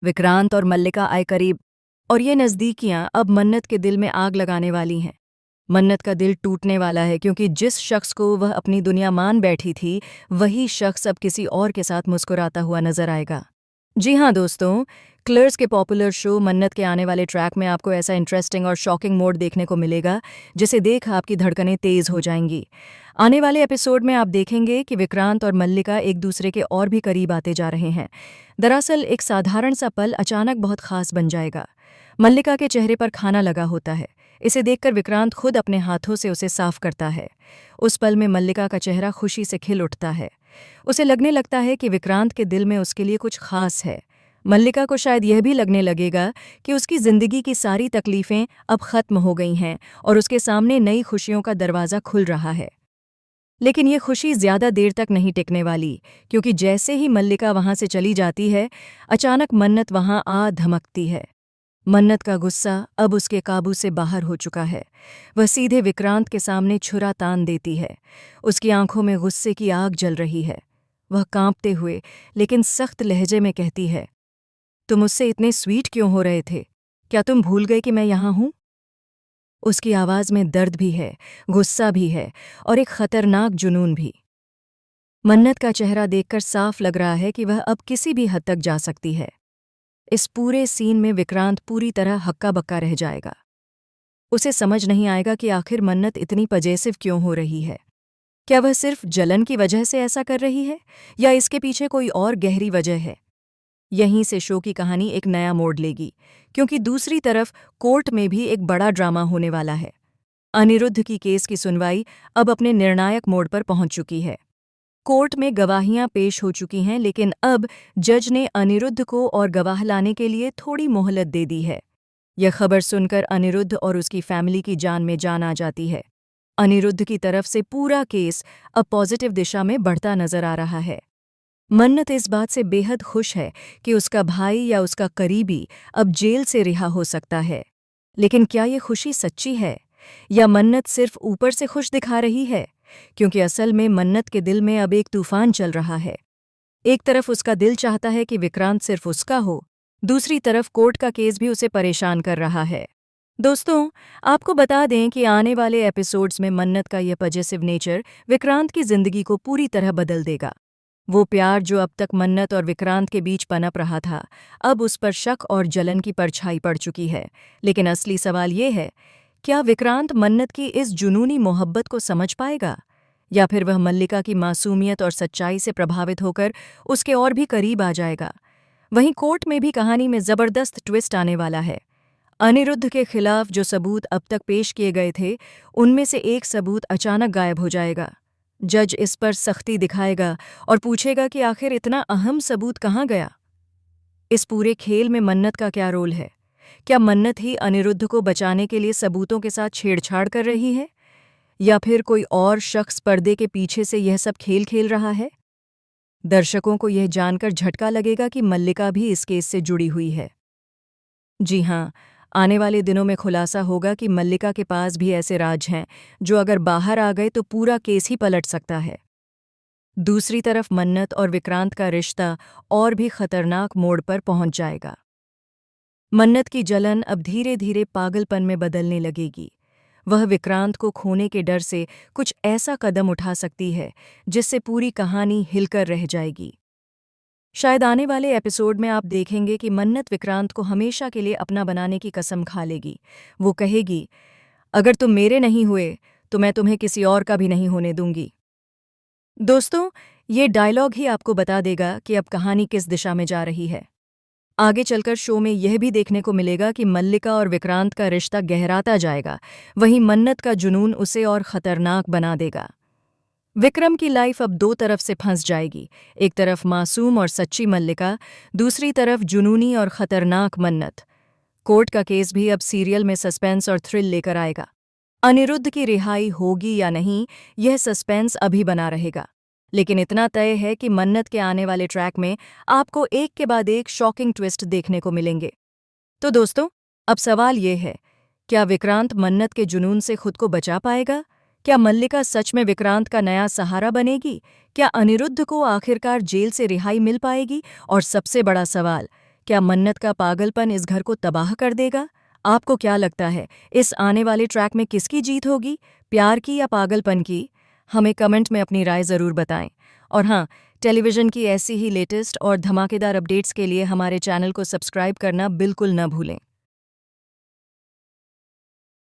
विक्रांत और मल्लिका आए करीब, और ये नज़दीकियां अब मन्नत के दिल में आग लगाने वाली हैं। मन्नत का दिल टूटने वाला है क्योंकि जिस शख्स को वह अपनी दुनिया मान बैठी थी, वही शख्स अब किसी और के साथ मुस्कुराता हुआ नजर आएगा। जी हाँ दोस्तों, क्लर्स के पॉपुलर शो मन्नत के आने वाले ट्रैक में आपको ऐसा इंटरेस्टिंग और शॉकिंग मोड देखने को मिलेगा जिसे देख आपकी धड़कनें तेज हो जाएंगी। आने वाले एपिसोड में आप देखेंगे कि विक्रांत और मल्लिका एक दूसरे के और भी करीब आते जा रहे हैं। दरअसल एक साधारण सा पल अचानक बहुत खास बन जाएगा। मल्लिका के चेहरे पर खाना लगा होता है। इसे देखकर विक्रांत खुद अपने हाथों से उसे साफ करता है। उस पल में मल्लिका का चेहरा खुशी से खिल उठता है। उसे लगने लगता है कि विक्रांत के दिल में उसके लिए कुछ खास है। मल्लिका को शायद यह भी लगने लगेगा कि उसकी जिंदगी की सारी तकलीफें अब खत्म हो गई हैं और उसके सामने नई खुशियों का दरवाज़ा खुल रहा है। लेकिन ये खुशी ज्यादा देर तक नहीं टिकने वाली, क्योंकि जैसे ही मल्लिका वहां से चली जाती है, अचानक मन्नत वहां आ धमकती है। मन्नत का गुस्सा अब उसके काबू से बाहर हो चुका है। वह सीधे विक्रांत के सामने छुरा तान देती है। उसकी आंखों में गुस्से की आग जल रही है। वह कांपते हुए लेकिन सख्त लहजे में कहती है, तुम मुझसे इतने स्वीट क्यों हो रहे थे? क्या तुम भूल गए कि मैं यहाँ हूँ? उसकी आवाज में दर्द भी है, गुस्सा भी है और एक खतरनाक जुनून भी। मन्नत का चेहरा देखकर साफ लग रहा है कि वह अब किसी भी हद तक जा सकती है। इस पूरे सीन में विक्रांत पूरी तरह हक्का बक्का रह जाएगा। उसे समझ नहीं आएगा कि आखिर मन्नत इतनी पजेसिव क्यों हो रही है। क्या वह सिर्फ जलन की वजह से ऐसा कर रही है, या इसके पीछे कोई और गहरी वजह है? यहीं से शो की कहानी एक नया मोड़ लेगी, क्योंकि दूसरी तरफ कोर्ट में भी एक बड़ा ड्रामा होने वाला है। अनिरुद्ध की केस की सुनवाई अब अपने निर्णायक मोड़ पर पहुंच चुकी है। कोर्ट में गवाहियां पेश हो चुकी हैं, लेकिन अब जज ने अनिरुद्ध को और गवाह लाने के लिए थोड़ी मोहलत दे दी है। यह खबर सुनकर अनिरुद्ध और उसकी फैमिली की जान में जान आ जाती है। अनिरुद्ध की तरफ से पूरा केस अब पॉजिटिव दिशा में बढ़ता नजर आ रहा है। मन्नत इस बात से बेहद खुश है कि उसका भाई या उसका करीबी अब जेल से रिहा हो सकता है। लेकिन क्या ये खुशी सच्ची है, या मन्नत सिर्फ ऊपर से खुश दिखा रही है? क्योंकि असल में मन्नत के दिल में अब एक तूफान चल रहा है। एक तरफ उसका दिल चाहता है कि विक्रांत सिर्फ उसका हो, दूसरी तरफ कोर्ट का केस भी उसे परेशान कर रहा है। दोस्तों, आपको बता दें कि आने वाले एपिसोड्स में मन्नत का यह पजेसिव नेचर विक्रांत की जिंदगी को पूरी तरह बदल देगा। वो प्यार जो अब तक मन्नत और विक्रांत के बीच पनप रहा था, अब उस पर शक और जलन की परछाई पड़ चुकी है। लेकिन असली सवाल ये है, क्या विक्रांत मन्नत की इस जुनूनी मोहब्बत को समझ पाएगा, या फिर वह मल्लिका की मासूमियत और सच्चाई से प्रभावित होकर उसके और भी करीब आ जाएगा? वहीं कोर्ट में भी कहानी में जबरदस्त ट्विस्ट आने वाला है। अनिरुद्ध के खिलाफ जो सबूत अब तक पेश किए गए थे, उनमें से एक सबूत अचानक गायब हो जाएगा। जज इस पर सख्ती दिखाएगा और पूछेगा कि आखिर इतना अहम सबूत कहाँ गया। इस पूरे खेल में मन्नत का क्या रोल है? क्या मन्नत ही अनिरुद्ध को बचाने के लिए सबूतों के साथ छेड़छाड़ कर रही है, या फिर कोई और शख्स पर्दे के पीछे से यह सब खेल खेल रहा है? दर्शकों को यह जानकर झटका लगेगा कि मल्लिका भी इस केस से जुड़ी हुई है। जी हाँ, आने वाले दिनों में खुलासा होगा कि मल्लिका के पास भी ऐसे राज हैं जो अगर बाहर आ गए तो पूरा केस ही पलट सकता है। दूसरी तरफ मन्नत और विक्रांत का रिश्ता और भी खतरनाक मोड़ पर पहुंच जाएगा। मन्नत की जलन अब धीरे धीरे पागलपन में बदलने लगेगी। वह विक्रांत को खोने के डर से कुछ ऐसा कदम उठा सकती है जिससे पूरी कहानी हिलकर रह जाएगी। शायद आने वाले एपिसोड में आप देखेंगे कि मन्नत विक्रांत को हमेशा के लिए अपना बनाने की कसम खा लेगी। वो कहेगी, अगर तुम मेरे नहीं हुए तो मैं तुम्हें किसी और का भी नहीं होने दूंगी। दोस्तों, ये डायलॉग ही आपको बता देगा कि अब कहानी किस दिशा में जा रही है। आगे चलकर शो में यह भी देखने को मिलेगा कि मल्लिका और विक्रांत का रिश्ता गहराता जाएगा, वहीं मन्नत का जुनून उसे और खतरनाक बना देगा। विक्रम की लाइफ अब दो तरफ से फंस जाएगी। एक तरफ मासूम और सच्ची मल्लिका, दूसरी तरफ जुनूनी और खतरनाक मन्नत। कोर्ट का केस भी अब सीरियल में सस्पेंस और थ्रिल लेकर आएगा। अनिरुद्ध की रिहाई होगी या नहीं, यह सस्पेंस अभी बना रहेगा। लेकिन इतना तय है कि मन्नत के आने वाले ट्रैक में आपको एक के बाद एक शॉकिंग ट्विस्ट देखने को मिलेंगे। तो दोस्तों, अब सवाल ये है, क्या विक्रांत मन्नत के जुनून से खुद को बचा पाएगा? क्या मल्लिका सच में विक्रांत का नया सहारा बनेगी? क्या अनिरुद्ध को आखिरकार जेल से रिहाई मिल पाएगी? और सबसे बड़ा सवाल, क्या मन्नत का पागलपन इस घर को तबाह कर देगा? आपको क्या लगता है, इस आने वाले ट्रैक में किसकी जीत होगी, प्यार की या पागलपन की? हमें कमेंट में अपनी राय ज़रूर बताएं। और हाँ, टेलीविज़न की ऐसी ही लेटेस्ट और धमाकेदार अपडेट्स के लिए हमारे चैनल को सब्सक्राइब करना बिल्कुल न भूलें।